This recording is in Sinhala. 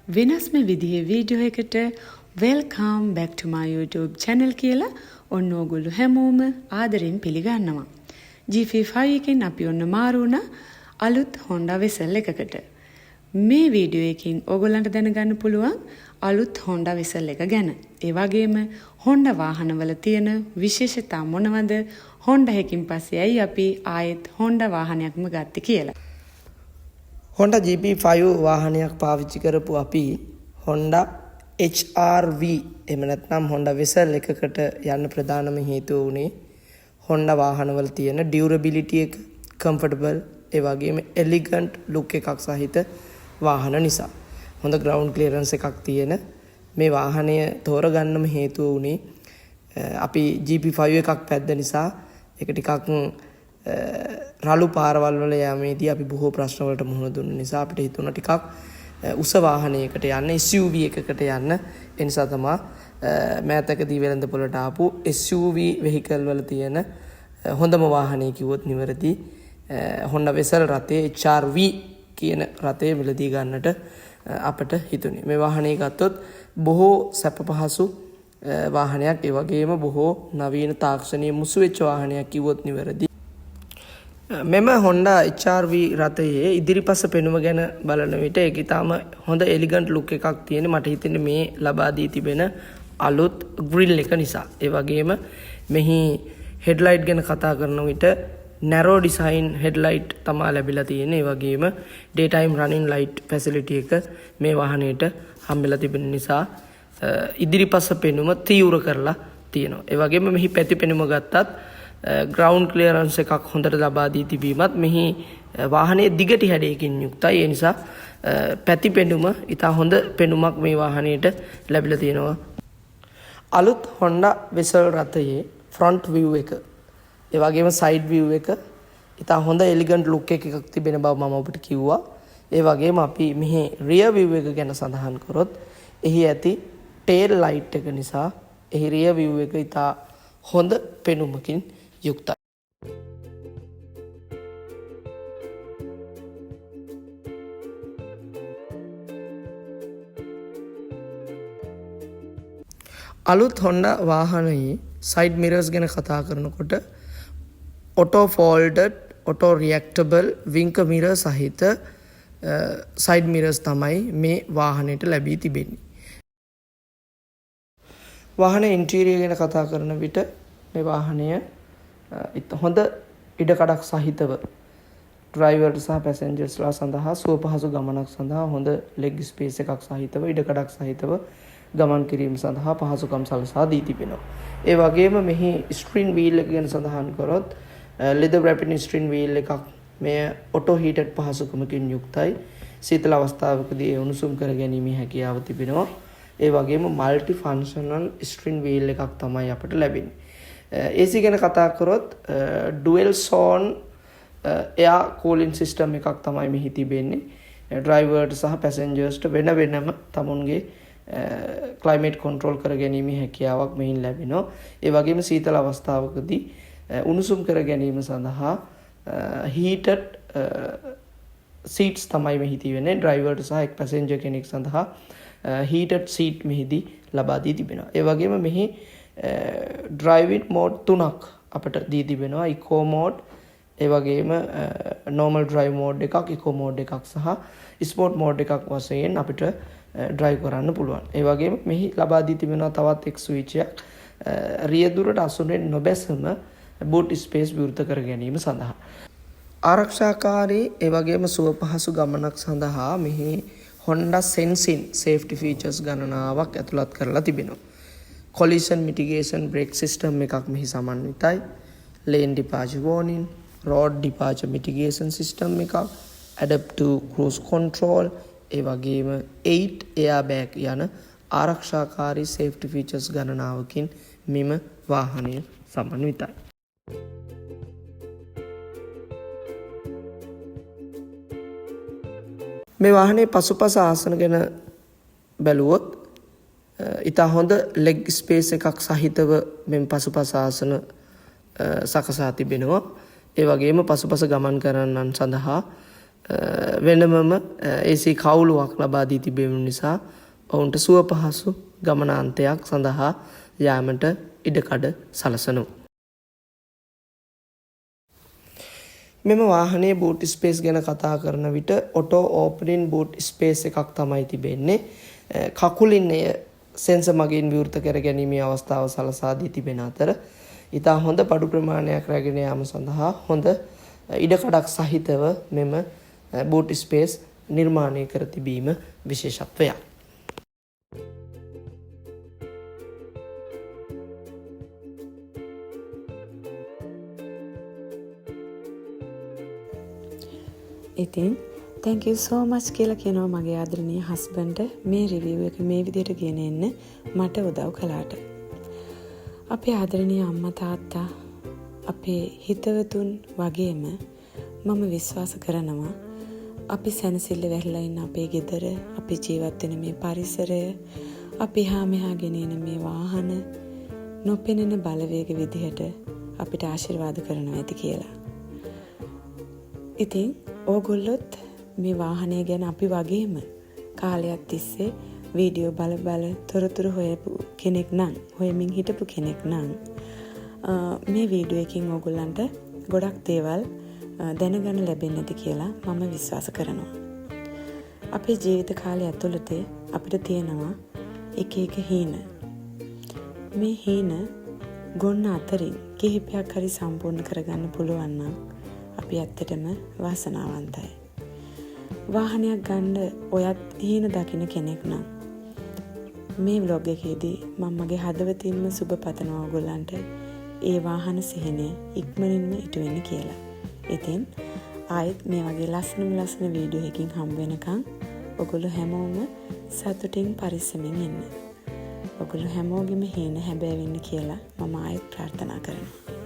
වෙනස්ම විදිහේ වීඩියෝ එකට welcome back to my YouTube channel කියලා ඔන්න ඕගොල්ලෝ හැමෝම ආදරෙන් පිළිගන්නවා. GP5 එකෙන් අපි ඔන්න මාරු වුණා අලුත් Honda Vezel එකකට. මේ වීඩියෝ එකකින් ඕගොල්ලන්ට දැනගන්න පුළුවන් අලුත් Honda Vezel එක ගැන. ඒ වගේම Honda වාහනවල තියෙන විශේෂතා මොනවද? Honda එකකින් පස්සේ ඇයි අපි ආයෙත් Honda වාහනයක්ම ගත්තේ කියලා. Honda GP5 වාහනයක් පාවිච්චි කරපු අපි Honda HRV එහෙම නැත්නම් Honda Vezel එකකට යන්න ප්‍රධානම හේතුව උනේ Honda වාහනවල තියෙන durability එක, comfortable ඒ වගේම elegant look එකක් සහිත වාහන නිසා. හොඳ ground clearance එකක් තියෙන මේ වාහනය තෝරගන්නම හේතුව උනේ අපි GP5 එකක් පැද්ද නිසා ඒක ටිකක් රළු පාරවල් වල යෑමේදී අපි බොහෝ ප්‍රශ්න වලට මුහුණ දුන්න නිසා අපිට හිතුණා ටිකක් උස වාහනයකට යන්න SUV එකකට යන්න. ඒ නිසා තමයි මෑතකදී වෙළඳ පොළට ආපු SUV vehicle වල තියෙන හොඳම වාහනය කිව්වොත් නිවැරදි Honda Vezel රථයේ HRV කියන රථය මිලදී ගන්නට අපට හිතුනේ. මේ වාහනේ ගත්තොත් බොහෝ සැප පහසු වාහනයක්, ඒ වගේම බොහෝ නවීන තාක්ෂණීය මුසු වෙච්ච වාහනයක් කිව්වොත් නිවැරදි. මෙම Honda HRV රථයේ ඉදිරිපස පෙනුම ගැන බලන විට ඒක ඊටාම හොඳ එලිගන්ට් ලුක් එකක් තියෙන. මට හිතෙන්නේ මේ ලබා දී තිබෙන අලුත් ග්‍රිල් එක නිසා. ඒ වගේම මෙහි හෙඩ්ලයිට් ගැන කතා කරන විට narrow design headlight තමයි ලැබිලා තියෙන්නේ. ඒ වගේම daytime running light facility එක මේ වාහනයට හම්බෙලා තිබෙන නිසා ඉදිරිපස පෙනුම තීව්‍ර කරලා තියෙනවා. ඒ වගේම මෙහි පැති පෙනුම ගත්තත් ground clearance එකක් හොඳට ලබා දී තිබීමත් මෙහි වාහනයේ දිගටි හැඩයකින් යුක්තයි. ඒ නිසා පැති පෙනුම ඉතා හොඳ පෙනුමක් මේ වාහනයට ලැබිලා තියෙනවා. අලුත් Honda Vezel රථයේ front view එක ඒ වගේම side view එක ඉතා හොඳ elegant look එකක් තිබෙන බව මම ඔබට කිව්වා. ඒ වගේම අපි මෙහි rear view එක ගැන සඳහන් කරොත් එහි ඇති tail light එක නිසා එහි rear view එක ඉතා හොඳ පෙනුමකින් යුක්තයි. අලුත් Honda වාහනයේ side mirrors ගැන කතා කරනකොට auto folded, auto reactable winker mirror සහිත side mirrors තමයි මේ වාහනයට ලැබී තිබෙන්නේ. වාහන ඉන්ටීරියර් ගැන කතා කරන විට මේ වාහනය හොඳ ඉඩකඩක් සහිතව ඩ්‍රයිවර්ට සහ පැසෙන්ජර්ස්ලා සඳහා සුව පහසු ගමනක් සඳහා හොඳ ලෙග් ස්පේස් එකක් සහිතව ඉඩකඩක් සහිතව ගමන් කිරීම සඳහා පහසුකම් සලසා දී තිබෙනවා. ඒ වගේම මෙහි ස්ට්‍රින් වීල් එක ගැන සඳහන් කරොත් leather wrapped ස්ට්‍රින් වීල් එකක් මේ ඔටෝ හීටඩ් පහසුකමකින් යුක්තයි. සීතල අවස්ථාවකදී උණුසුම් කර ගැනීමේ හැකියාව තිබෙනවා. ඒ වගේම මල්ටි ෆන්ක්ෂනල් ස්ට්‍රින් වීල් එකක් තමයි අපට ලැබෙන්නේ. AC ගැන කතා කරොත් ඩුවල් සෝන් එයා කූලින් සිස්ටම් එකක් තමයි මෙහි තිබෙන්නේ. ඩ්‍රයිවර්ට සහ පැසෙන්ජර්ස්ට වෙන වෙනම තමුන්ගේ ක්ලයිමේට් කන්ට්‍රෝල් කර ගැනීමේ හැකියාවක් මෙහින් ලැබෙනවා. ඒ වගේම සීතල අවස්ථාවකදී උණුසුම් කර ගැනීම සඳහා හීටඩ් සීට්ස් තමයි මෙහි තිබෙන්නේ. ඩ්‍රයිවර්ට සහ එක් පැසෙන්ජර් කෙනෙක් සඳහා heated seat මෙහිදී ලබා දී තිබෙනවා. ඒ වගේම මෙහි driving mode 3ක් අපට දී තිබෙනවා. eco mode, ඒ වගේම normal drive mode එකක්, eco mode එකක් සහ sport mode එකක් වශයෙන් අපිට drive කරන්න පුළුවන්. ඒ වගේම මෙහි ලබා දී තිබෙනවා තවත් එක් ස්විච් එකක් රියදුරට අසුනෙන් නොබැසම boot space විවෘත කර ගැනීම සඳහා. ආරක්ෂාකාරී ඒ වගේම සුව පහසු ගමනක් සඳහා මෙහි Honda Sensing safety features ගණනාවක් ඇතුළත් කරලා තිබෙනවා. collision mitigation brake system එකක් මෙහි සමන්විතයි. lane departure warning, road departure mitigation system එකක්, adaptive cruise control, ඒ වගේම 8 airbag යන ආරක්ෂාකාරී safety features ගණනාවකින් මෙම වාහනය සමන්විතයි. මේ වාහනේ පසුපස ආසන ගැන බැලුවොත් ඉතා හොඳ ලෙග් ස්පේස් එකක් සහිතව මෙම පසුපස ආසන සකසා තිබෙනවා. ඒ වගේම පසුපස ගමන් කරන්නන් සඳහා වෙනමම AC කවුලුවක් ලබා දී තිබෙන නිසා ඔවුන්ට සුව පහසු ගමනාන්තයක් සඳහා යාමට ඉඩකඩ සලසනු. මෙම වාහනයේ බූට් ස්පේස් ගැන කතා කරන විට ඔටෝ ඕපනින් බූට් ස්පේස් එකක් තමයි තිබෙන්නේ. කකුලින් එය සෙන්සර් මගින් විවෘත කර ගැනීමේ අවස්ථාව සලසා දී තිබෙන අතර ඉතා හොඳ පඩු ප්‍රමාණයක් රැගෙන යාම සඳහා හොඳ ඉඩකඩක් සහිතව මෙම බූට් ස්පේස් නිර්මාණය කර තිබීම විශේෂත්වයක්. ඉතින් thank you so much කියලා කියනවා මගේ ආදරණීය හස්බන්ඩ්ට මේ රිවිව් එක මේ විදිහට ගෙන එන්න මට උදව් කළාට. අපේ ආදරණීය අම්මා තාත්තා අපේ හිතවතුන් වගේම මම විශ්වාස කරනවා අපි සැනසෙල්ල වැහිලා ඉන්න අපේ ගෙදර, අපි ජීවත් වෙන මේ පරිසරය, අපි හා මෙහා ගෙනෙන මේ වාහන නොපෙනෙන බලවේග විදිහට අපිට ආශිර්වාද කරනවා ඇති කියලා. ඉතින් ඕගොල්ලොත් මේ වාහනය ගැන අපි වගේම කාලයක් තිස්සේ වීඩියෝ බල තොරතුරු හොයපු කෙනෙක් නම්, හොයමින් හිටපු කෙනෙක් නම් මේ වීඩියෝ එකකින් ඕගොල්ලන්ට ගොඩක් දේවල් දැනගන්න ලැබෙන්නේ නැති කියලා මම විශ්වාස කරනවා. අපේ ජීවිත කාලය ඇතුළත අපිට තියෙනවා එක එක හීන. මේ හීන ගොන්න අතරින් කිහිපයක් හරි සම්පූර්ණ කරගන්න පුළුවන් නම් අපි ඇත්තටම වාසනාවන්තයි. වාහනයක් ගන්න ඔයත් හීන දකින්න කෙනෙක් නම් මේ vlog එකේදී මම මගේ හදවතින්ම සුබ පතනවා ඔයගොල්ලන්ට ඒ වාහන සිහිනය ඉක්මනින්ම ඉටු වෙන්න කියලා. ඉතින් ආයෙත් මේ වගේ ලස්සන වීඩියෝ එකකින් හම්බ වෙනකන් ඔයගොල්ලෝ හැමෝම සතුටින් පරිස්සමින් ඉන්න. ඔයගොල්ලෝ හැමෝගෙම හීන හැබෑ වෙන්න කියලා මම ආයෙත් ප්‍රාර්ථනා කරනවා.